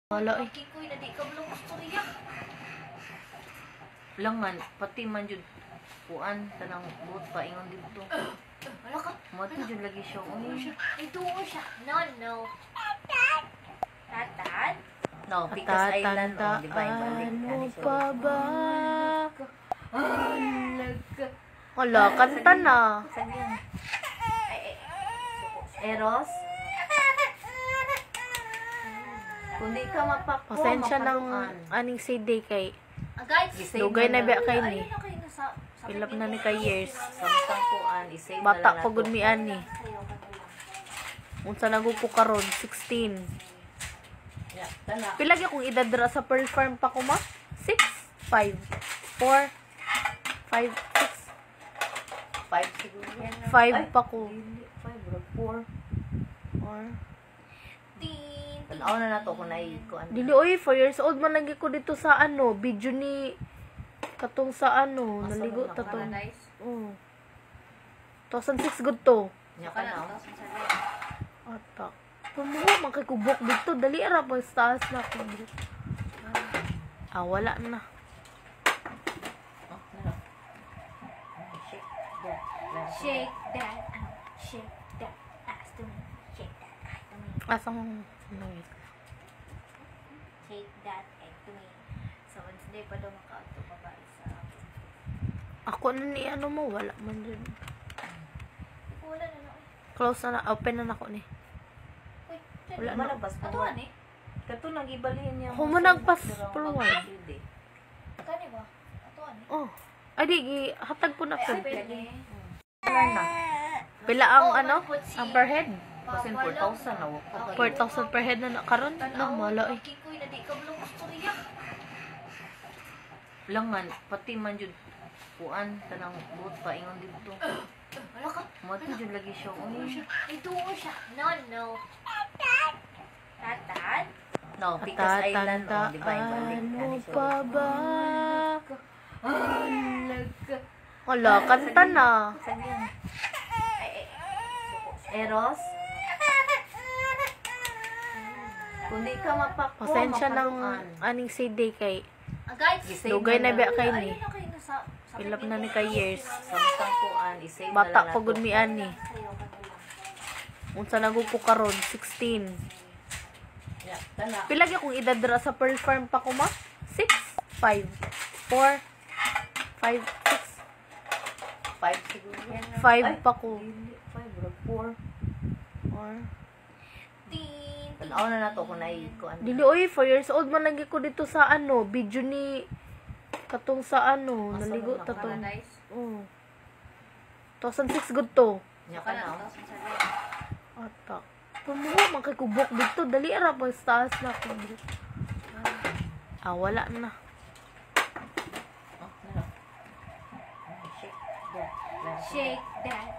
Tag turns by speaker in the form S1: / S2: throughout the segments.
S1: Wala eh.
S2: Kikoy na di ka belum istorya.
S1: Langan, pati man jud kuan tanang buot pa ingon dito.
S2: Wala ka.
S1: Moto jud lagi siya.
S2: Ito siya. No. Tatad?
S1: No, Picas Island, oh, di ba yung balik?
S3: Ano pa ba?
S2: Alaga.
S3: Wala, kanta na.
S1: Saan yan? Eros? Kung di ka mapakpo,
S3: Pasensya ng
S1: mapaluan.
S3: aning CD kay
S2: Guys,
S1: Isave
S3: Dugay na
S1: lang.
S3: biya kay ni.
S2: ayun na kayo na sa
S3: Pilap na ni kay years.
S1: Samtang kuan, isave na
S3: Bata
S1: lang
S3: pa gud mi ani. Unsa nagupo karon 16.
S1: Yeah, tala.
S3: Pila gyud kung idadra sa Pearl Farm pa ko ma? 6, 5, 4, 5,
S1: 5 siguro yan.
S3: 6, 5 pa ko.
S1: 5 or 4.
S3: Or
S1: Tanaw na nato kung kuan.
S3: dili oy 4 years old man lagi ko dito sa ano, video ni katong sa ano,
S1: Asa
S3: naligo
S1: mo
S3: ta to.
S2: Paradise.
S3: Oh. 2006 gud to.
S1: Nya ka na.
S3: Ata. Pumuha man kay kubok dito, dali ra pa sa taas na ko. Wala na.
S1: Oh, na. Shake that.
S2: Shake that. Ass to me. Shake that ass to me.
S3: Asang noise.
S2: Shake that egg to me. So, hindi pa daw makauto babae sa
S3: Ako na ni ano mo, wala man dyan.
S2: wala na no.
S3: Close na na, open na nako ni.
S2: Uy,
S3: Wala na.
S1: Malabas pa.
S2: Atuan eh.
S1: Kato nagibalihin niya.
S3: Ako mo nagpas per one.
S2: Kani ba? Atuan eh.
S3: Oh. Ay di, hatag po na ko.
S2: Pwede.
S1: Wala na.
S3: Pila ang ano? Ang per head?
S1: Kasi 4,000 na wako.
S3: 4,000 per head na karon. Nang wala eh.
S2: Kikoy na di ka belum istorya.
S1: Langan, pati man jud kuan tanang buot pa ingon dito.
S2: Wala ka.
S1: Moto jud lagi siya.
S2: Ito siya. No. Tatad?
S1: No, Picas Island, oh, di ba yung balik?
S3: Ano pa ba?
S2: Alaga.
S3: Wala, kanta na.
S1: Saan yan? Eros? Kung di ka mapakpo,
S3: Pasensya ng
S1: mapaluan.
S3: aning CD kay
S2: Guys,
S1: Isave
S3: Dugay na biya kay ni.
S2: ayun na kayo na sa
S3: Pilap na ni kay years.
S1: Samtang kuan, isave na
S3: Bata
S1: lang
S3: pa gud mi ani. Unsa nagupo karon 16.
S1: Yeah, tala.
S3: Pila gyud kung idadra sa Pearl Farm pa ko ma? 6, 5, 4, 5,
S1: 5 siguro yan.
S3: 5 pa ko.
S1: 5 or 4.
S3: Or
S1: Tanaw na nato kung kuan.
S3: dili oy 4 years old man lagi ko dito sa ano, video ni katong sa ano,
S1: Asa
S3: naligo
S1: mo
S3: ta to.
S2: Paradise.
S3: Oh. 2006 gud to.
S1: Nya ka na.
S3: Ata. Pumuha man kay kubok dito, dali ra pa sa taas na ko. Wala na.
S1: Oh, na. Shake that.
S2: Shake that.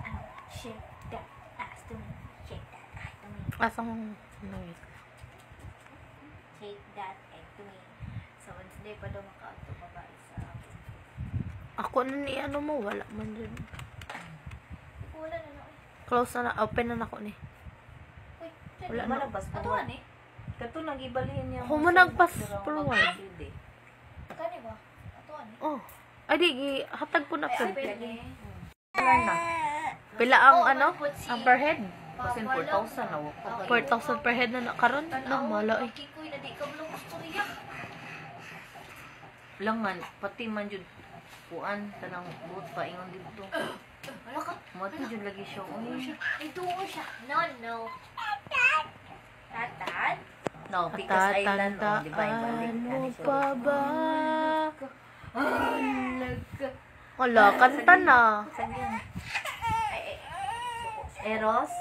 S2: Shake that ass to me. Shake that ass to me.
S3: Asang noise.
S2: Shake that egg to me. So, hindi pa daw makauto babae sa
S3: Ako na ni ano mo, wala man dyan.
S2: wala na no.
S3: Close na na, open na nako ni.
S2: Uy,
S3: Wala na.
S1: Malabas pa.
S2: Atuan eh.
S1: Kato nagibalihin niya.
S3: Ako mo nagpas per one.
S2: Kani ba? Atuan eh.
S3: Oh. Ay di, hatag po na ko.
S2: Pwede.
S1: Wala na.
S3: Pila ang ano? Ang per head?
S1: Kasi 4,000 na wako.
S3: 4,000 per head na karon. Nang wala eh.
S2: Kikoy na di ka belum istorya.
S1: Langan, pati man jud kuan tanang buot pa ingon dito.
S2: Wala ka.
S1: Moto jud lagi siya.
S2: Ito siya. No. Tatad?
S1: No, Picas Island, oh, di ba yung balik?
S3: Ano pa ba?
S2: Alaga.
S3: Wala, kanta na.
S1: Saan yan? Eros?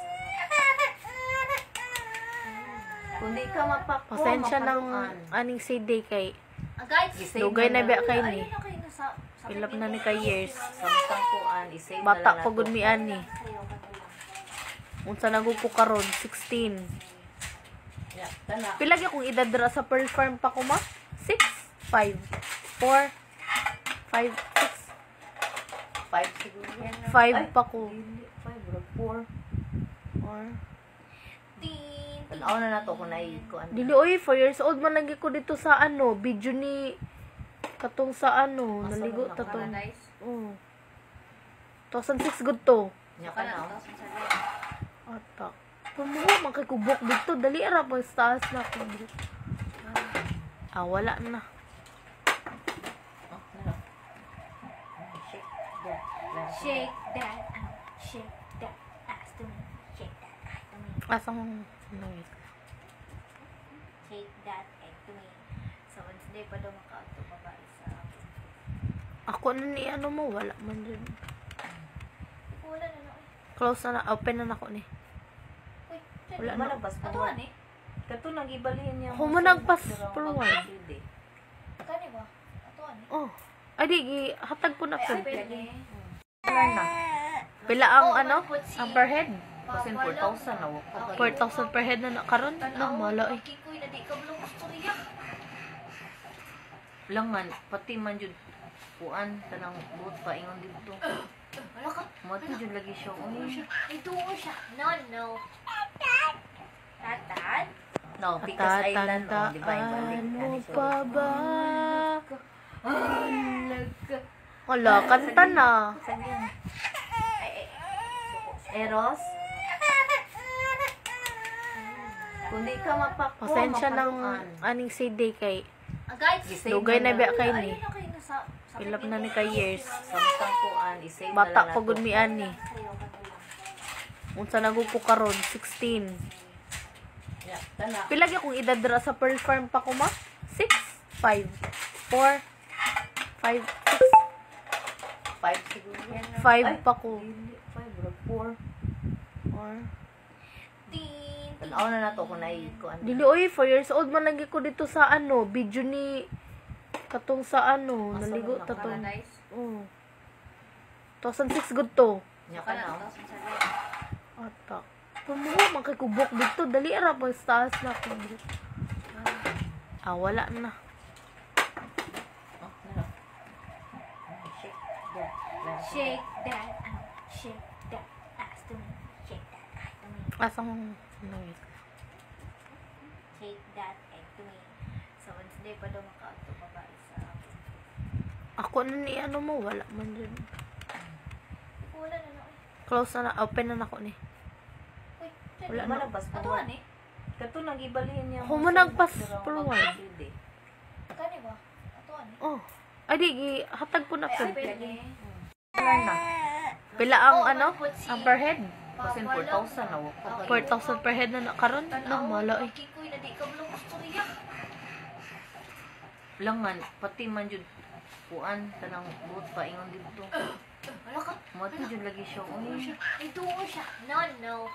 S1: Kung di ka mapakpo,
S3: Pasensya ng
S1: mapaluan.
S3: aning CD kay
S2: Guys,
S1: Isave
S3: Dugay na biya kay ni.
S2: ayun na kayo na sa
S3: Pilap na ni kay years.
S1: Samtang kuan, isave na
S3: Bata
S1: lang
S3: pa gud mi ani. Unsa nagupo karon 16.
S1: Yeah, tala.
S3: Pila gyud kung idadra sa Pearl Farm pa ko ma? 6, 5, 4, 5,
S1: 5 siguro yan.
S3: 5 pa ko.
S1: 5 or 4.
S3: Or
S1: Tanaw na nato kung kuan.
S3: Dili oy, 4 years old man lagi ko dito sa video ni katong sa naligo
S1: na
S3: ta to.
S2: Paradise.
S3: Oh. 2006 good to.
S1: Nya
S2: Saka
S1: ka
S2: na,
S1: na.
S2: 2007.
S3: Ata. Pumuha man kay kubok dito, dali ra pa sa taas na ko. Wala na.
S1: Oh, na. Shake that.
S2: Shake that ass to me. Shake that ass to me.
S3: Asang
S2: Shake that egg to me. So, Wednesday pa daw makauto babae sa akin.
S3: ako ni mo, wala man dyan.
S2: Wala na na.
S3: Close na open na nako ni.
S2: Uy,
S3: Wala na.
S1: Malabas pa.
S2: Atuan eh.
S1: Kato nagibalihin niya.
S3: Ako mo nagpas per one.
S2: Kani ba? Atuan eh.
S3: Oh. Ay di hatag po na ko.
S2: Pwede.
S1: na.
S3: Pila ang ang per head?
S1: Kasi 4,000 na wako.
S3: 4,000 per head na karon. Na mala eh.
S2: Kikoy na di ka blong istorya.
S1: Lang man pati man jud kuan tanang buot pa ingon dito.
S2: Wala ka.
S1: Mo jud lagi siya. Uy.
S2: Ito siya. No. Tatad?
S1: No, Picas Island. Oh, di ba yung balik?
S3: Ano pa ba?
S2: Alaga.
S3: Wala, kanta na.
S1: Saan yan?
S2: Ay.
S1: Eros? Kung di ka mapakpo,
S3: Pasensya ng
S1: mapaluan.
S3: aning CD kay
S2: Guys,
S1: Isave
S3: dugay na biya kay
S2: ayun
S3: ni.
S2: na kayo nasa...
S3: Ilap na ni kay years.
S1: Samtang kuan, isave na
S3: Bata
S1: lang
S3: pa gud mi ani.
S2: Sayo ka na lang.
S3: Unsa nagupo karon 16.
S1: Yeah, tana.
S3: Pila gyud kung idadra sa Pearl Farm pa ko ma? 6, 5, 4, 5,
S1: 5 siguro.
S3: 5 pa ko.
S1: 5 bro, 4.
S3: 4.
S2: Tin.
S1: Tanaw na nato kung kuan.
S3: Dili oy, 4 years old man lagi ko dito sa video ni katong sa naligo ta to.
S2: Paradise.
S3: Oh. 2006 good to.
S1: Nya
S2: Saka
S1: ka
S2: na,
S1: na.
S2: 2007.
S3: Ata. Pumuha man kay kubok dito, dali ra pa sa taas na ko. Wala na.
S1: Oh, na. Shake that.
S2: Shake that ass to me. Shake that ass to me.
S3: Asang
S2: Shake that egg to me. So, Wednesday pa daw makauto babae sa akin.
S3: ako ni mo, wala man dyan.
S2: Wala na na.
S3: Close na open na nako ni.
S2: Uy,
S3: Wala na.
S1: Malabas pa.
S2: Atuan eh.
S1: Kato nagibalihin niya.
S3: Ako mo nagpas per one.
S2: Kani ba? Atuan eh.
S3: Oh. Ay di hatag po na ko.
S2: Pwede.
S1: na.
S3: Pila ang ang per head?
S1: Kasi 4,000 na wako.
S3: 4,000 per head na karon. Na mala eh.
S2: Kikoy na di ka blong istorya.
S1: Lang man pati man jud kuan tanang buot pa ingon dito.
S2: Wala ka.
S1: Mo jud lagi siya. Uy.
S2: Ito siya. No.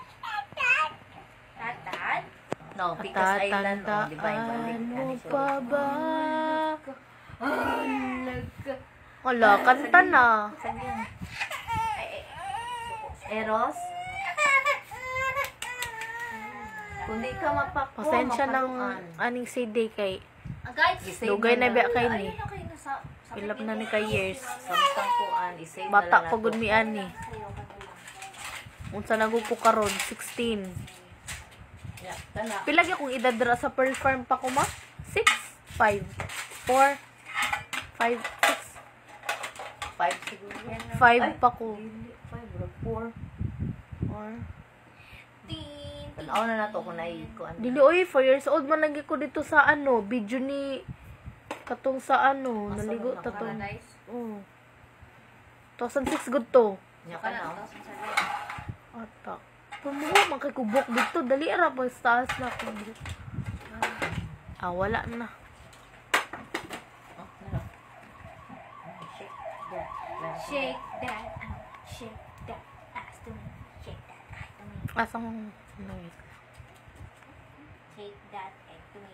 S2: Tatad?
S1: No, Picas Island. Oh, di ba yung balik?
S3: Ano pa ba?
S2: Alaga.
S3: Wala, kanta na.
S1: Saan yan?
S2: Ay.
S1: Eros? Kung di ka mapakpo,
S3: Pasensya ng
S1: mapaluan.
S3: aning CD kay
S2: Guys,
S1: Isave
S3: dugay na biya kay ni.
S2: ayun na kayo nasa...
S3: Ilap na ni kay years.
S1: Samtang kuan, isave na
S3: Bata
S1: lang
S3: pa gud mi ani.
S2: Sayo ka na lang.
S3: Unsa nagupo karon 16.
S1: Yeah, tana.
S3: Pila gyud kung idadra sa Pearl Farm pa ko ma? 6, 5, 4, 5,
S1: 5 siguro.
S3: 6. 5 pa ko.
S1: 5 bro, 4.
S3: 4.
S2: Tin.
S1: Tanaw na nato kung kuan.
S3: Dili oy, 4 years old man lagi ko dito sa video ni katong sa naligo ta to.
S2: Paradise.
S3: Oh. 2006 good to.
S1: Nya
S2: Saka
S1: ka
S2: na,
S1: na.
S2: 2007.
S3: Ata. Pumuha man kay kubok dito, dali ra pa sa taas na ko. Wala na.
S1: Oh, na. Shake that.
S2: Shake that ass to me. Shake that ass to me.
S3: Asang
S2: Shake that egg to me.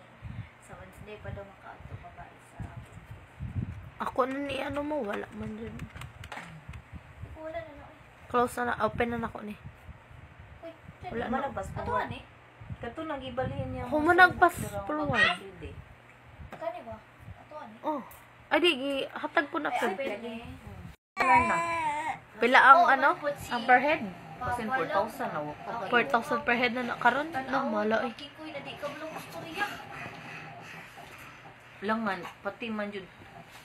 S2: So, Wednesday pa daw makauto babae sa akin.
S3: ako ni mo, wala man dyan.
S2: Wala na na.
S3: Close na open na nako ni.
S2: Uy,
S3: Wala na.
S1: Malabas pa.
S2: Atuan eh.
S1: Kato nagibalihin niya.
S3: Ako mo nagpas per one.
S2: Kani ba? Atuan eh.
S3: Oh. Ay di hatag po na ko.
S2: Pwede.
S1: na.
S3: Pila ang
S2: Oh,
S3: ang per head?
S1: Kasi 4,000 na wako.
S3: 4,000 per head na karon na mala eh.
S2: Kikoy na di ka blong istorya.
S1: Lang man, pati man jud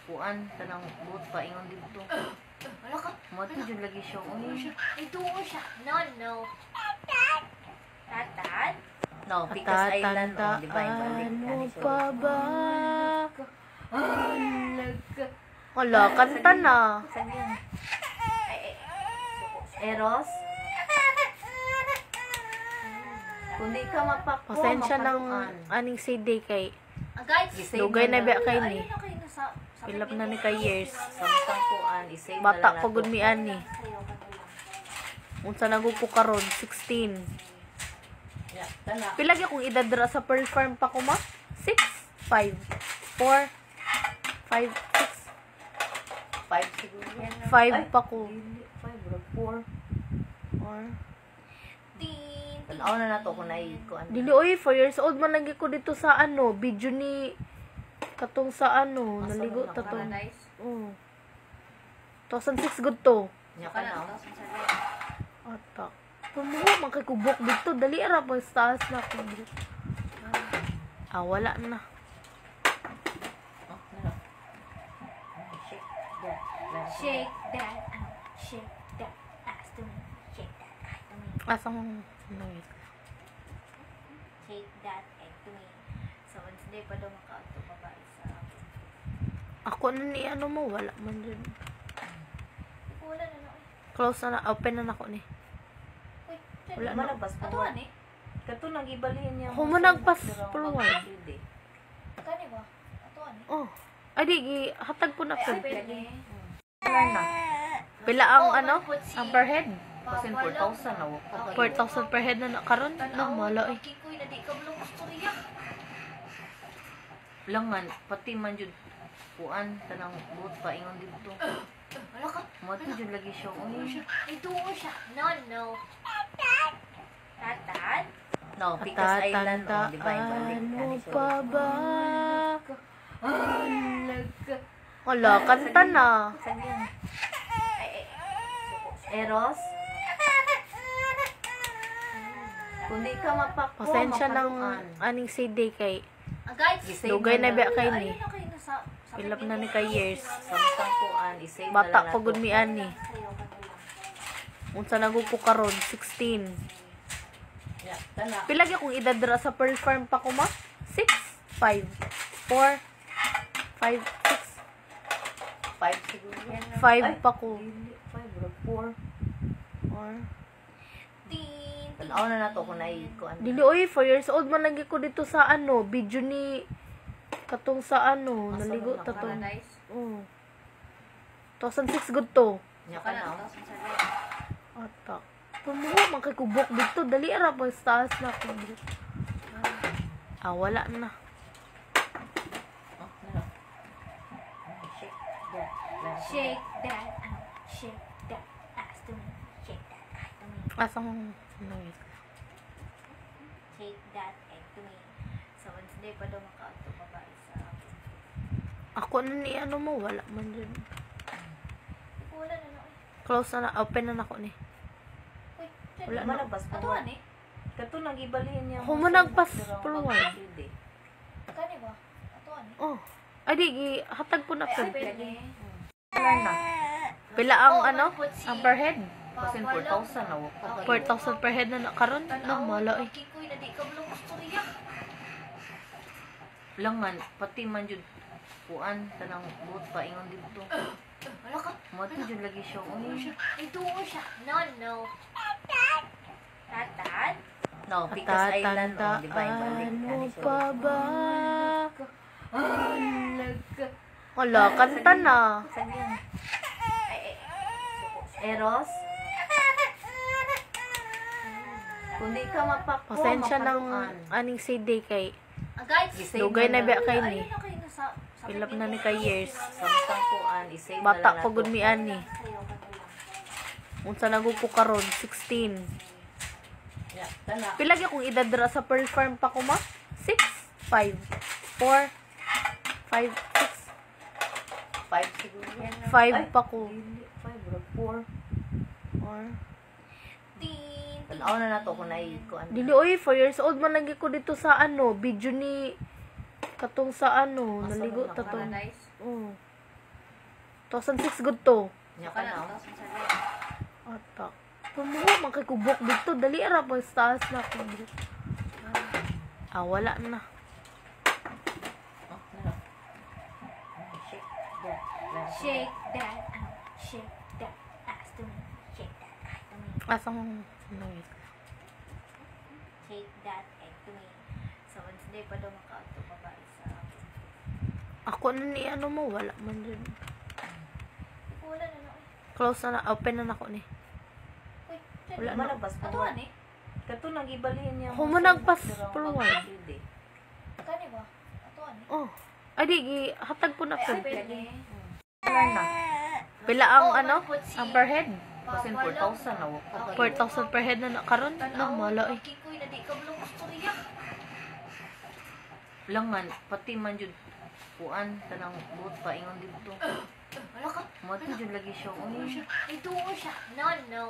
S1: kuan tanang buot pa ingon dito.
S2: Wala ka.
S1: Mo jud lagi siya. Uy.
S2: Ay, tuo siya. No. Tatad?
S1: No, Picas Island. Oh, di ba yung balik?
S3: Ano pa ba?
S2: Alaga.
S3: Wala, kanta na.
S1: Eros? Kung di ka mapakpo,
S3: Pasensya ng
S1: mapaluan.
S3: aning CD kay
S2: Guys,
S1: Isave
S3: dugay na biya kay
S2: ayun
S3: ni.
S2: na kayo sa
S3: Pilap na ni kay years.
S1: Sa butang kuan, isave na
S3: Bata
S1: lang
S3: pa
S1: nato.
S3: gud mi ani. Unsa nagupo karon 16.
S1: Yeah, tana.
S3: Pila gyud kung idadra sa pearl farm pa ko ma? 6, 5, 4, 5,
S1: 5 siguro.
S3: 5 pa ko.
S1: 5 bro, 4.
S3: 4.
S1: Tanaw na nato kung nai kuan.
S3: Dili oy 4 years old man lagi ko dito sa ano, video ni katong sa ano,
S1: Asa
S3: naligo
S1: mo na
S3: tatong.
S2: Paradise.
S3: Oh. 2006 good to.
S1: Nya ka na.
S3: Ata. Pumuha man kay kubok dito, dali ra pa sa taas na ko. Wala na.
S1: Oh, na. Shake that.
S2: Shake that ass to me. Shake that ass to me.
S3: Asang noise.
S2: Shake that egg to me. So, Wednesday pa daw makauto babae sa akin.
S3: Ako na ni ano mo, wala man dyan.
S2: Wala na na.
S3: Close na, open na ako ni.
S2: Uy,
S3: Wala na.
S1: Malabas pa.
S2: Atuan eh.
S1: Kato nag-ibalhin niya.
S3: Humo nagpas per one.
S2: Kani ba? Atuan eh.
S3: Oh. Ay di, hatag po na ko.
S2: Pwede.
S1: na.
S3: Pila ang
S2: Oh,
S3: ano?
S2: malapot si-
S3: Ang per head?
S1: Kasi 4,000 na wako.
S3: 4,000 per head na karon na mala eh.
S2: Kikoy na di ka blong istorya.
S1: Lang man, pati man jud kuan tanang buot pa ingon dito.
S2: Wala ka.
S1: Mo jud lagi siya. Uy.
S2: Ay, tuo siya. No. Tatad?
S1: No, Picas Island. Oh, di ba yung balik?
S3: Ano pa ba?
S2: Alaga.
S3: Wala, kanta na.
S1: Eros? Kung di ka mapakpo,
S3: Pasensya ng
S1: mapaluan.
S3: aning CD kay
S2: Guys,
S1: Isave
S3: dugay na biya kay
S2: ayun
S3: ni.
S2: na kayo sa
S3: Pilap na ni kay years.
S1: Sa butang kuan, isave na
S3: Bata
S1: lang
S3: pa
S1: nato.
S3: gud mi ani. Unsa nagupo karon 16.
S1: Yeah, tana.
S3: Pila gyud kung idadra sa pearl farm pa ko ma? 6, 5, 4, 5,
S1: 5 siguro.
S3: 5 pa ko.
S1: 5 bro, 4.
S3: 4.
S1: Tanaw na nato kung nai kuan.
S3: Dili oy 4 years old man lagi ko dito sa ano, video ni katong sa ano,
S1: Asa
S3: naligo
S1: mo na
S3: tatong.
S2: Paradise.
S3: Oh. 2006 good to.
S1: Nya ka na.
S3: Ata. Pumuha man kay kubok dito, dali ra pa sa taas na ko. Wala na.
S1: Oh, na. Shake that.
S2: Shake that ass to me. Shake that ass to me.
S3: Asang noise.
S2: Shake that egg to me. So, Wednesday pa daw makauto babae sa akin.
S3: Ako na ni ano mo, wala man dyan.
S2: Wala na na.
S3: Close na, open na ako ni.
S2: Uy,
S3: Wala na.
S1: Malabas pa.
S2: Atuan eh.
S1: Kato nag-ibalhin niya.
S3: Humo nagpas per one.
S2: Kani ba? Atuan eh.
S3: Oh. Ay di, hatag po na ko.
S2: Pwede.
S1: na.
S3: Pila ang
S2: Oh,
S3: ano?
S2: malapot si-
S3: Ang per head?
S1: Kasi 4,000 na wako.
S3: 4,000 per head na karon na mala eh.
S2: Kikoy na di ka blong istorya.
S1: Lang man, pati man jud kuan tanang buot pa ingon dito.
S2: Wala ka.
S1: Mo jud lagi siya. Uy.
S2: Ay, tuo siya. No. Tatad?
S1: No, Picas Island.
S3: Tatanda,
S1: Oh, di ba yung balik?
S3: ano pa ba?
S2: Alaga.
S3: Wala, kanta na.
S1: Eros? Kung di ka mapakpo,
S3: Pasensya ng
S1: mapaluan.
S3: aning CD kay
S2: Guys,
S1: Isave
S3: dugay na biya kay
S2: ayun
S3: ni.
S2: na kayo sa
S3: Pilap na ni kay years.
S1: Sa butang kuan, isave na
S3: Bata
S1: lang
S3: pa
S1: nato.
S3: gud mi ani. Unsa nagupo karon 16.
S1: Yeah, tana.
S3: Pila gyud kung idadra sa pearl farm pa ko ma? 6, 5, 4, 5,
S1: 5 siguro.
S3: 5 pa ko.
S1: 5 bro, 4.
S3: 4.
S1: Tanaw na nato kung kuan.
S3: Dili oy, 4 years old man lagi ko dito sa video ni katong sa naligo ta to.
S2: Paradise.
S3: Oh. 2006 good to.
S1: Nya
S2: Saka na,
S1: kana.
S2: 2007.
S3: Ata. Pamuho man kay kubok dito, dali ra pa sa taas na ko. Wala na.
S1: Oh, ano? Shake that.
S2: Shake that ass to me. Shake that ass to me.
S3: Asang
S2: Shake that egg to me. So, Wednesday pa daw makauto babae sa akin.
S3: ako na ni mo, wala man dyan.
S2: Wala na no.
S3: Close na, open na ako ni.
S2: Uy,
S3: Wala na.
S1: Malabas pa.
S2: Atuan eh.
S1: Kato nagibalhin niya.
S3: Ako mo nagpas for a while.
S2: Kani ba? Atuan eh.
S3: Oh. Ay, di, hatag po na ko.
S2: Pwede.
S1: Wala na.
S3: Pila ang ang per head?
S1: Kasi 4,000 na wako.
S3: 4,000 per head na karon. No, mala eh.
S2: Kikoy na di ka blong istorya.
S1: Lang man, pati man jud kuan tanang buot pa ingon dito.
S2: Wala ka.
S1: Mo jud lagi siya. Uy.
S2: Ito siya. No.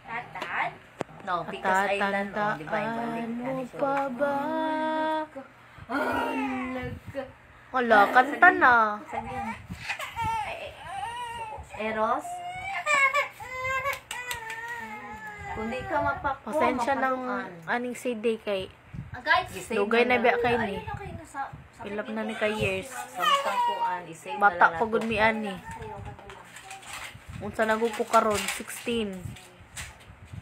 S2: Tatad?
S1: No, Picas Island o, di ba?
S3: Ano pa ba?
S2: Alaga.
S3: Wala, kanta na.
S1: Eros? Kung di ka mapakpo,
S3: Pasensya ng
S1: mapaluan.
S3: aning CD kay
S2: Guys,
S1: Gisave
S3: dugay na biya kay
S2: ayun
S3: ni.
S2: na kayo nasa...
S3: Pilap na ni kay years.
S1: Samtang kuan, isave na
S3: Bata
S1: lang
S3: pa gud
S1: nato.
S3: mi ani. Unsa naguko karon 16.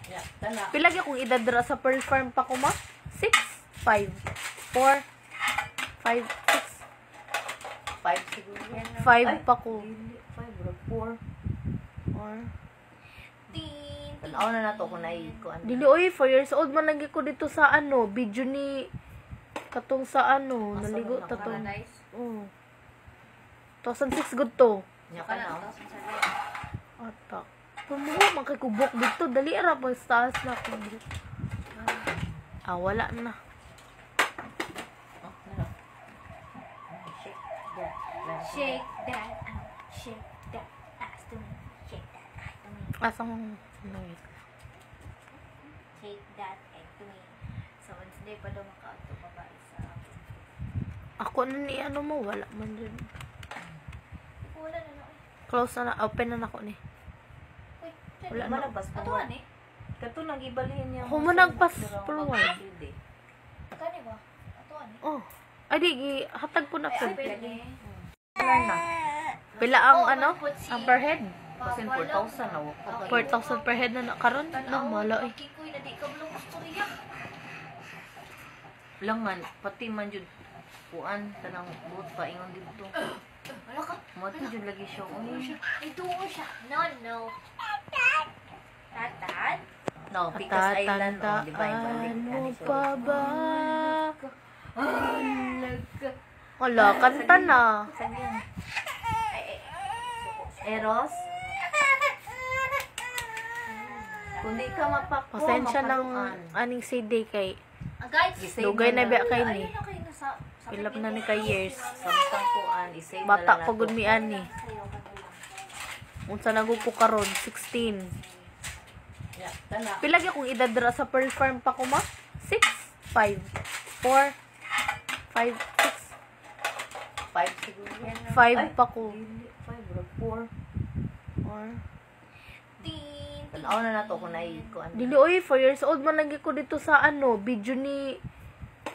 S1: Yeah, tana.
S3: Pila gyud kung idadra sa Pearl Farm pa ko ma? 6, 5, 4, 5,
S1: 5 siguro.
S3: 6, 5 pa ko.
S1: 5 bro, 4.
S3: Or
S1: Tanaw na nato kung kuan.
S3: dili oy, 4 years old man lagi ko dito sa video ni katong sa naligo ta to.
S2: Paradise.
S3: Oh. 2006 good to.
S1: Nya
S2: Saka na,
S1: kana.
S2: 2007.
S3: Ata. Pamuho man kay kubok dito, dali ra pa sa taas na ko. Wala na.
S1: Oh, ano? Shake that.
S2: Shake that ass to me. Shake that ass to me.
S3: Asang
S2: Shake that egg to me. So, Wednesday pa daw makauto babae sa akin.
S3: ako na ni mo, wala man dyan.
S2: Wala na no.
S3: Close na, open na ako ni.
S2: Uy,
S3: Wala na.
S1: Malabas pa.
S2: Atuan eh.
S1: Kato nagibalhin niya.
S3: Ako mo nagpas for a while.
S2: Kani ba? Atuan eh.
S3: Oh. Ay, di, hatag po na ko.
S2: Pwede.
S1: Wala na.
S3: Pila ang ang per head?
S1: Kasi 4,000 na wako.
S3: 4,000 per head na karon. No, mala eh.
S2: Kikoy na di ka blong istorya.
S1: Lang man, pati man jud kuan tanang buot pa ingon dito.
S2: Wala ka.
S1: Mo jud lagi siya. Uy.
S2: Ito siya. No. Tatad?
S1: No, Picas Island o, di ba?
S3: Ano pa ba?
S2: Alaga.
S3: Wala, kanta na.
S1: Eros? Kung di ka mapakpo,
S3: Pasensya ng
S1: mapaluan.
S3: aning CD kay
S2: Guys,
S1: Gisave
S3: dugay na biya kay ni.
S2: ayun na kayo nasa...
S3: Pilap na ni kay years.
S1: Samtang kuan, isave na
S3: Bata
S1: lang
S3: pa
S1: nato.
S3: gud mi ani. Unsa naguko karon 16.
S1: Yeah, tana.
S3: Pila gyud kung idadra sa Pearl Farm pa ko ma? 6, 5, 4, 5,
S1: 5 siguro.
S3: 5 pa ko.
S1: 5 bro, 4.
S3: Or
S1: Tanaw na nato kung kuan.
S3: dili oy, 4 years old man lagi ko dito sa video ni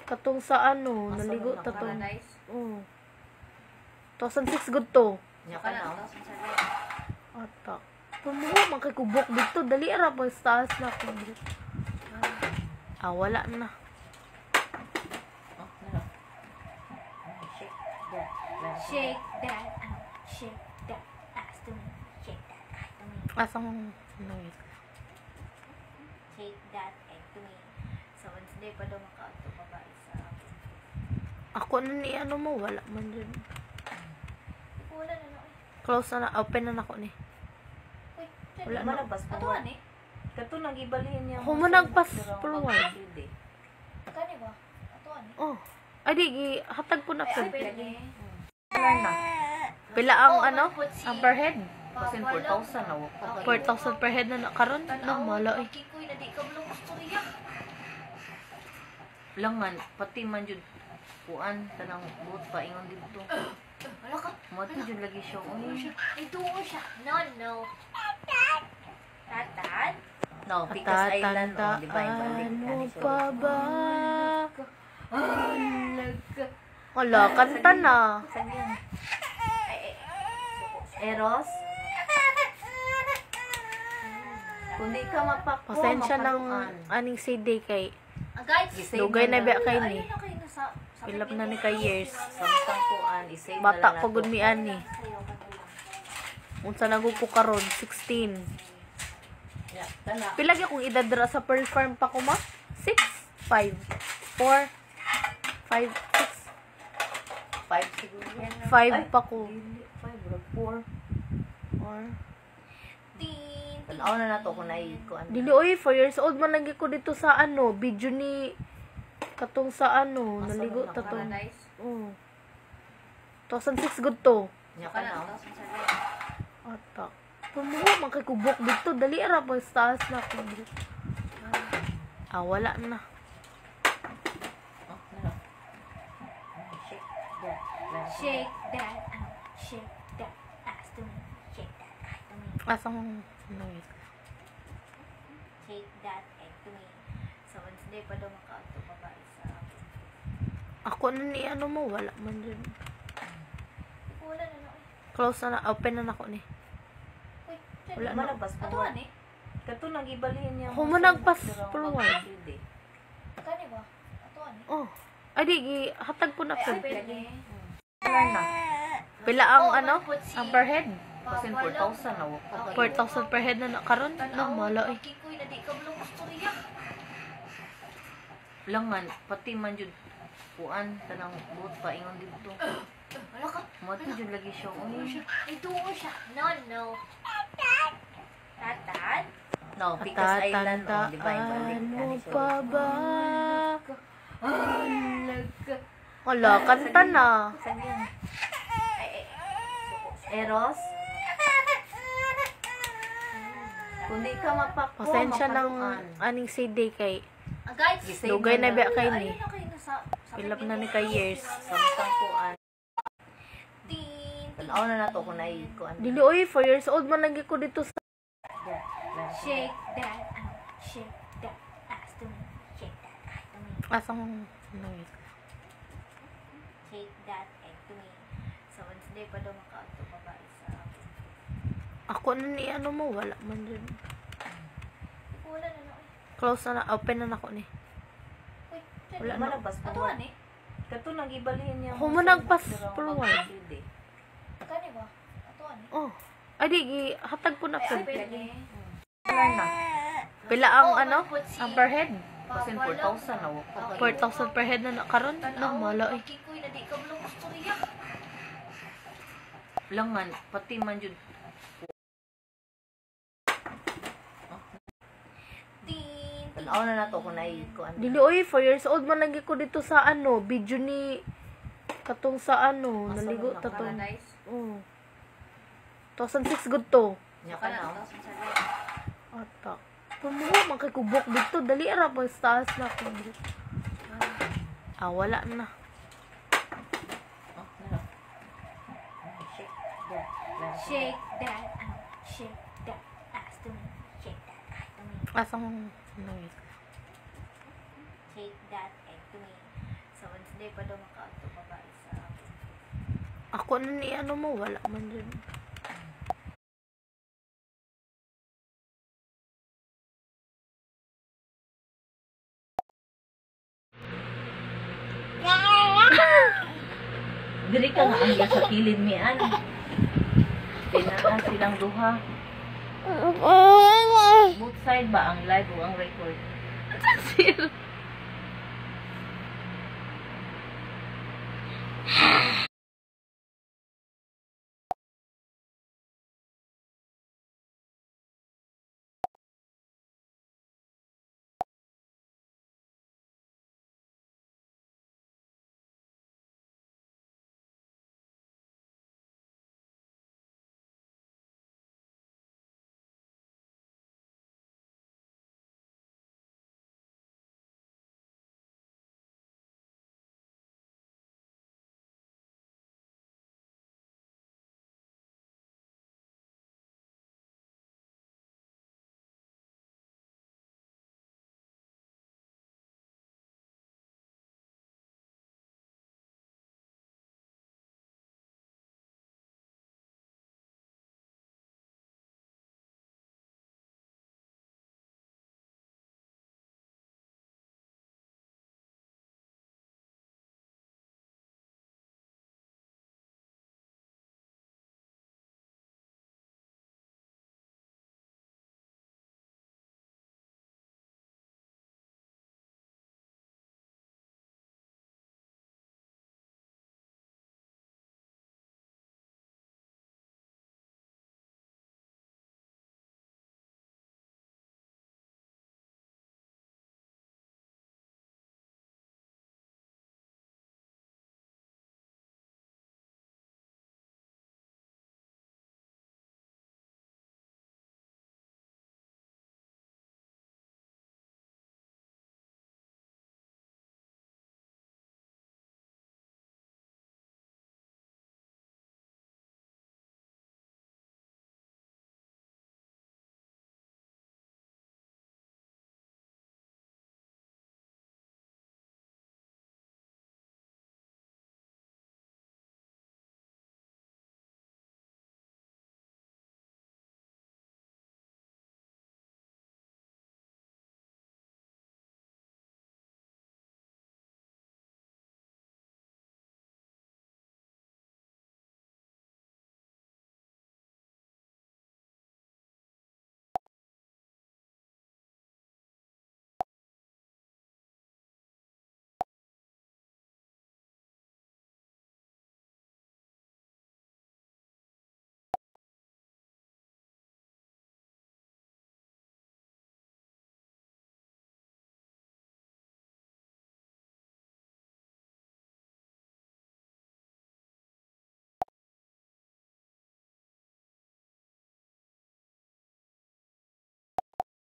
S3: katong sa naligo ta to.
S2: Paradise.
S3: Oh. 2006 good to.
S1: Nya
S2: Saka
S1: kana.
S2: na, 2007.
S3: Ata. Pamuho man kay kubok dito, dali ra pa sa taas na ko. Wala na.
S1: Oh, ano? Shake that.
S2: Shake that ass to me. Shake that ass to me.
S3: Asang
S2: Shake that egg to me. So, Wednesday pa daw makauto babae sa akin.
S3: ako na ni mo, wala man dyan.
S2: Wala na no.
S3: Close na, open na ako ni.
S2: Uy,
S3: Wala na.
S1: Malabas pa.
S2: Atuan eh.
S1: Kato nagibalhin niya.
S3: Ako mo nagpas for a while.
S2: Kani ba? Atuan eh.
S3: Oh. Ay, di, hatag po na ko.
S2: Pwede.
S1: Wala na.
S3: Pila ang ang per head?
S1: Kasi 4,000 na wako.
S3: 4,000 per head na karon. No, mala eh.
S2: Kikoy na di ka blong istorya.
S1: Lang man, pati man jud kuan tanang buot paingon dito.
S2: Wala ka.
S1: Mo jud lagi siya. Uy.
S2: Ay, tungo siya. No. Tatad?
S1: No, Picas Island o, di ba?
S3: Ano pa ba?
S2: Alaga.
S3: Wala, kanta na.
S1: Eros? Kung di ka mapakpo,
S3: Pasensya ng
S1: mapaluan.
S3: aning CD kay
S2: Guys,
S1: Isave
S3: dugay na biya kay
S2: ayun
S3: ni.
S2: na kayo sa
S3: Pilap na ni kay years.
S1: Sa butang kuan, isave na
S3: Bata
S1: lang
S3: pa
S1: nato.
S3: gud mi ani.
S2: Kayo, kayo.
S3: Unsa nagug ko karon 16.
S1: Yeah, tana.
S3: Pila gyud kung idadra sa Pearl Farm pa ko ma? 6, 5, 4, 5,
S1: 5 siguro yan.
S3: 6, 5 pa ko.
S1: 5 bro, 4.
S3: Or
S2: Tin.
S1: Tanaw na nato kung nai kuan.
S3: dili oy 4 years old man lagi ko dito sa ano, video ni katong sa ano,
S1: Asa
S3: naligo
S1: mo na
S3: tatong.
S2: Paradise.
S3: Oh. 2006 good to.
S1: Nya
S2: Ka
S1: ka
S2: na,
S1: na.
S2: 2007.
S3: Ata. Pumuha man kay kubok dito, dali ra pa sa taas na ko. Wala na.
S1: Oh, tana. Shake that.
S2: Shake that out. Shake that ass to me. Shake that ass to me.
S3: Asang ano yun?
S2: Shake that egg to me. So, Wednesday pa daw makauto babae sa akin.
S3: Ako na ni ano mo, wala man dyan.
S2: Wala na na.
S3: Close na, open na ako ni.
S2: Uy,
S3: Wala na.
S1: Malabas pa.
S2: Atuan eh.
S1: Kato nagibalihin niya.
S3: Ako mo nagpas per one.
S2: Kani ba? Atuan eh.
S3: Oh. Ay di, hatag po na ko.
S2: Pwede.
S1: Wala na.
S3: Pila ang
S2: Oh,
S3: ano?
S2: malapot si-
S3: Ang per head?
S1: Kasi 4,000 na wako.
S3: 4,000 per head na karon. No, wala eh.
S2: Kikoy na di ka blong istorya.
S1: Lang man, pati man jud kuan tanang buot paingon dito.
S2: Wala ka.
S1: Mo jud lagi siya. Uy.
S2: Ay, tungo siya. No. Tatad?
S1: No, Picas Island o, di ba?
S3: Ano pa ba?
S2: Alaga.
S3: Wala, kanta na.
S1: Eros? Kung di ka mapakpo,
S3: Pasensya ng
S1: mapaluan.
S3: aning CD kay
S2: Guys,
S1: Isave
S3: dugay na biya kay
S2: ayun
S3: ni.
S2: na kayo sa
S3: Pilap na ni kay years.
S1: Sa butang kuan.
S2: Tin.
S1: Tanaw na nato kung nai kuan.
S3: Dili oy 4 years old man lagi ko dito sa
S2: Shake that out. Shake that ass to me. Shake that ass to me.
S3: asang ano yun?
S2: Shake that egg to me. So, Wednesday pa daw makauto babae sa akin.
S3: Ako na ni ano mo, wala man dyan.
S2: Wala na na.
S3: Close na, open na ako ni.
S2: Uy,
S3: Wala na.
S1: Malabas pa.
S2: Atuan eh.
S1: Kato nagibalihin niya.
S3: Ako mo nagpas per one.
S2: Kani ba? Atuan eh.
S3: Oh. Ay di, hatag po na ko.
S2: Pwede.
S1: Wala na.
S3: Pila ang
S2: Oh,
S3: ano?
S2: malapot si-
S3: Ang per head?
S1: Kasi 4,000 na wako.
S3: 4,000 per head na karon. No, wala eh.
S2: Kikoy na di ka blong istorya.
S1: Lang man, pati man jud
S2: Tin.
S1: tanaw na nato kung nai kuan.
S3: Dili oy 4 years old man lagi ko dito sa ano, video ni katong sa ano,
S1: Asa
S3: naligo
S1: mo na
S3: tatong.
S2: Paradise.
S3: Oh. 2006 good to.
S1: Nya
S2: Ka
S1: ka
S2: na,
S1: na.
S2: 2007.
S3: Ata. Pumuha man kay kubok dito, dali ra pa sa taas na ko. Wala na.
S1: Oh, tana. Shake that.
S2: Shake that out. Shake that ass to me. Shake that ass to me.
S3: Asang ano yun?
S2: Shake that egg to me. So, Wednesday pa daw makauto babae sa akin.
S3: Ako na ni ano mo, wala man dyan.
S1: Diri ka nga ang sa kilid mi ano. Tinaan silang duha. Both side ba ang live o ang record?
S3: Zero.